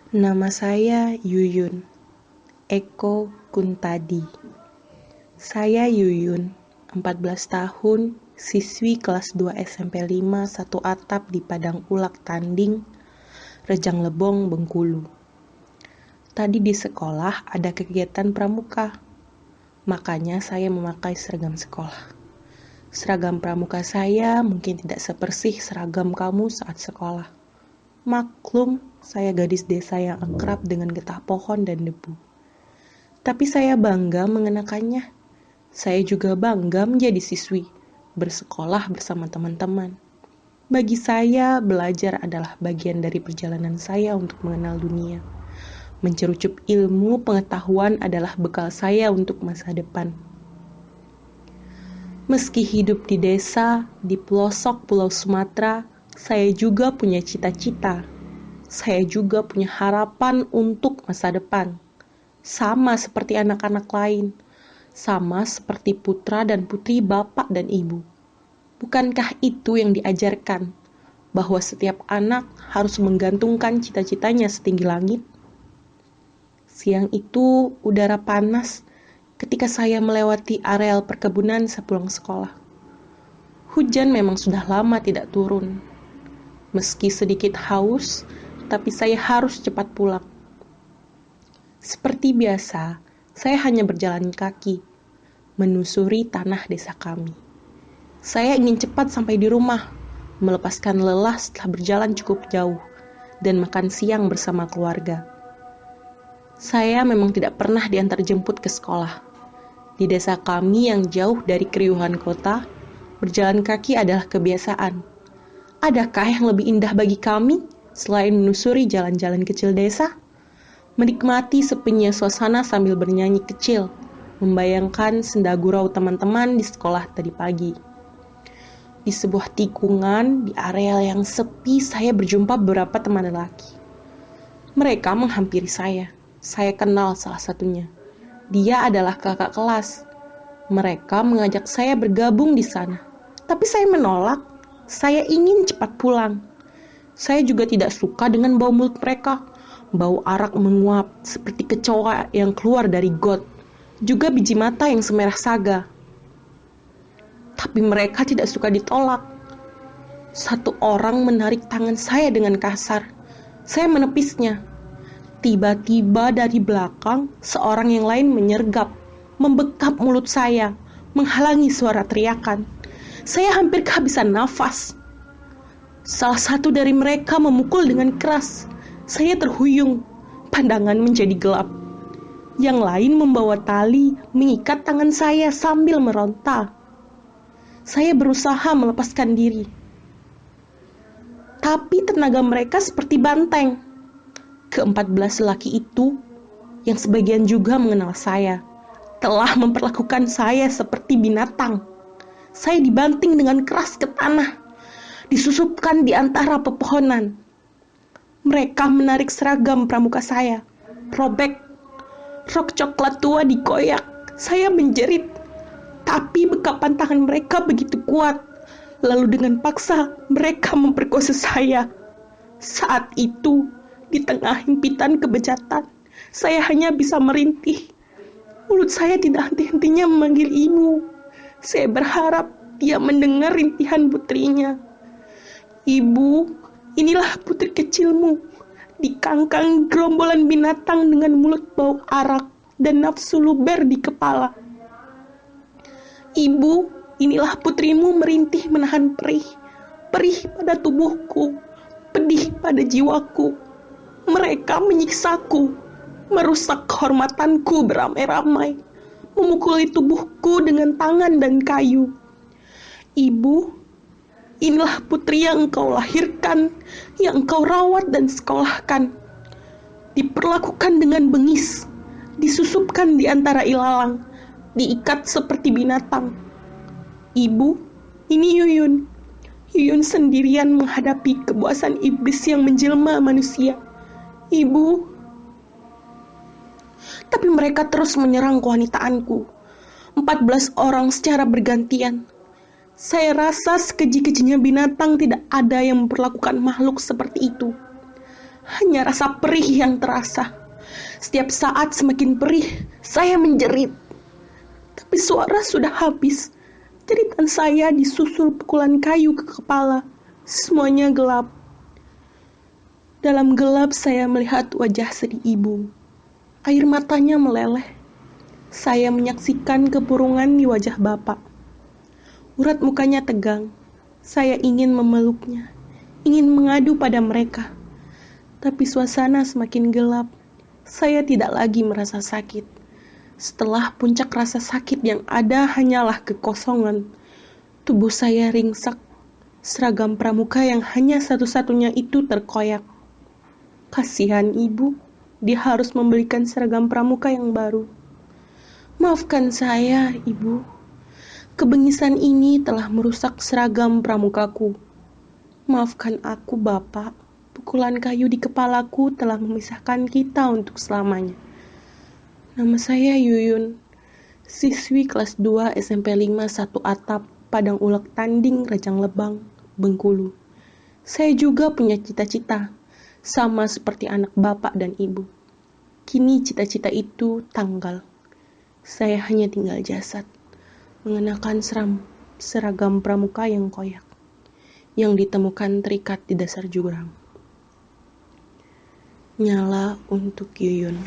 Nama saya Yuyun Eko Kuntadi. Saya Yuyun, 14 tahun, siswi kelas 2 SMP 5 satu atap di Padang Ulak Tanding, Rejang Lebong, Bengkulu. Tadi di sekolah ada kegiatan pramuka, makanya saya memakai seragam sekolah. Seragam pramuka saya mungkin tidak sebersih seragam kamu saat sekolah. Maklum, saya gadis desa yang akrab dengan getah pohon dan debu. Tapi saya bangga mengenakannya. Saya juga bangga menjadi siswi, bersekolah bersama teman-teman. Bagi saya, belajar adalah bagian dari perjalanan saya untuk mengenal dunia. Mencerucup ilmu pengetahuan adalah bekal saya untuk masa depan. Meski hidup di desa, di pelosok Pulau Sumatera, saya juga punya cita-cita. Saya juga punya harapan untuk masa depan. Sama seperti anak-anak lain, sama seperti putra dan putri bapak dan ibu. Bukankah itu yang diajarkan, bahwa setiap anak harus menggantungkan cita-citanya setinggi langit? Siang itu udara panas ketika saya melewati areal perkebunan sepulang sekolah. Hujan memang sudah lama tidak turun. Meski sedikit haus, tapi saya harus cepat pulang. Seperti biasa, saya hanya berjalan kaki, menusuri tanah desa kami. Saya ingin cepat sampai di rumah, melepaskan lelah setelah berjalan cukup jauh, dan makan siang bersama keluarga. Saya memang tidak pernah diantar jemput ke sekolah. Di desa kami yang jauh dari keriuhan kota, berjalan kaki adalah kebiasaan. Adakah yang lebih indah bagi kami selain menusuri jalan-jalan kecil desa? Menikmati sepinya suasana sambil bernyanyi kecil, membayangkan senda gurau teman-teman di sekolah tadi pagi. Di sebuah tikungan di areal yang sepi, saya berjumpa beberapa teman lelaki. Mereka menghampiri saya. Saya kenal salah satunya. Dia adalah kakak kelas. Mereka mengajak saya bergabung di sana. Tapi saya menolak. Saya ingin cepat pulang. Saya juga tidak suka dengan bau mulut mereka. Bau arak menguap seperti kecoa yang keluar dari got. Juga biji mata yang semerah saga. Tapi mereka tidak suka ditolak. Satu orang menarik tangan saya dengan kasar. Saya menepisnya. Tiba-tiba dari belakang, seorang yang lain menyergap, membekap mulut saya, menghalangi suara teriakan. Saya hampir kehabisan nafas. Salah satu dari mereka memukul dengan keras. Saya terhuyung, pandangan menjadi gelap. Yang lain membawa tali, mengikat tangan saya sambil meronta. Saya berusaha melepaskan diri. Tapi tenaga mereka seperti banteng. Ke-14 lelaki itu, yang sebagian juga mengenal saya, telah memperlakukan saya seperti binatang. Saya dibanting dengan keras ke tanah, disusupkan di antara pepohonan. Mereka menarik seragam pramuka saya, robek. Rok coklat tua dikoyak, saya menjerit. Tapi bekapan tangan mereka begitu kuat. Lalu dengan paksa, mereka memperkosa saya. Saat itu, di tengah himpitan kebejatan, saya hanya bisa merintih. Mulut saya tidak henti-hentinya memanggil ibu. Saya berharap dia mendengar rintihan putrinya. Ibu, inilah putri kecilmu, dikangkang gerombolan binatang dengan mulut bau arak dan nafsu luber di kepala. Ibu, inilah putrimu merintih menahan perih pada tubuhku, pedih pada jiwaku. Mereka menyiksaku, merusak kehormatanku beramai-ramai, memukuli tubuhku dengan tangan dan kayu. Ibu, inilah putri yang engkau lahirkan, yang engkau rawat dan sekolahkan. Diperlakukan dengan bengis, disusupkan di antara ilalang, diikat seperti binatang. Ibu, ini Yuyun. Yuyun sendirian menghadapi kebuasan iblis yang menjelma manusia. Ibu. Tapi mereka terus menyerang kewanitaanku. 14 orang secara bergantian. Saya rasa sekeji-kejinya binatang tidak ada yang memperlakukan makhluk seperti itu. Hanya rasa perih yang terasa. Setiap saat semakin perih, saya menjerit. Tapi suara sudah habis. Jeritan saya disusul pukulan kayu ke kepala. Semuanya gelap. Dalam gelap saya melihat wajah sedih ibu. Air matanya meleleh. Saya menyaksikan kepurungan di wajah bapak. Urat mukanya tegang. Saya ingin memeluknya, ingin mengadu pada mereka. Tapi suasana semakin gelap. Saya tidak lagi merasa sakit. Setelah puncak rasa sakit yang ada hanyalah kekosongan, tubuh saya ringsak. Seragam pramuka yang hanya satu-satunya itu terkoyak. Kasihan ibu, dia harus membelikan seragam pramuka yang baru. Maafkan saya, ibu. Kebengisan ini telah merusak seragam pramukaku. Maafkan aku, bapak. Pukulan kayu di kepalaku telah memisahkan kita untuk selamanya. Nama saya Yuyun, siswi kelas 2 SMP 5 1 Atap, Padang Ulek Tanding, Rejang Lebang, Bengkulu. Saya juga punya cita-cita, sama seperti anak bapak dan ibu. Kini cita-cita itu tanggal. Saya hanya tinggal jasad, mengenakan seragam pramuka yang koyak, yang ditemukan terikat di dasar jurang. Nyala untuk Yuyun.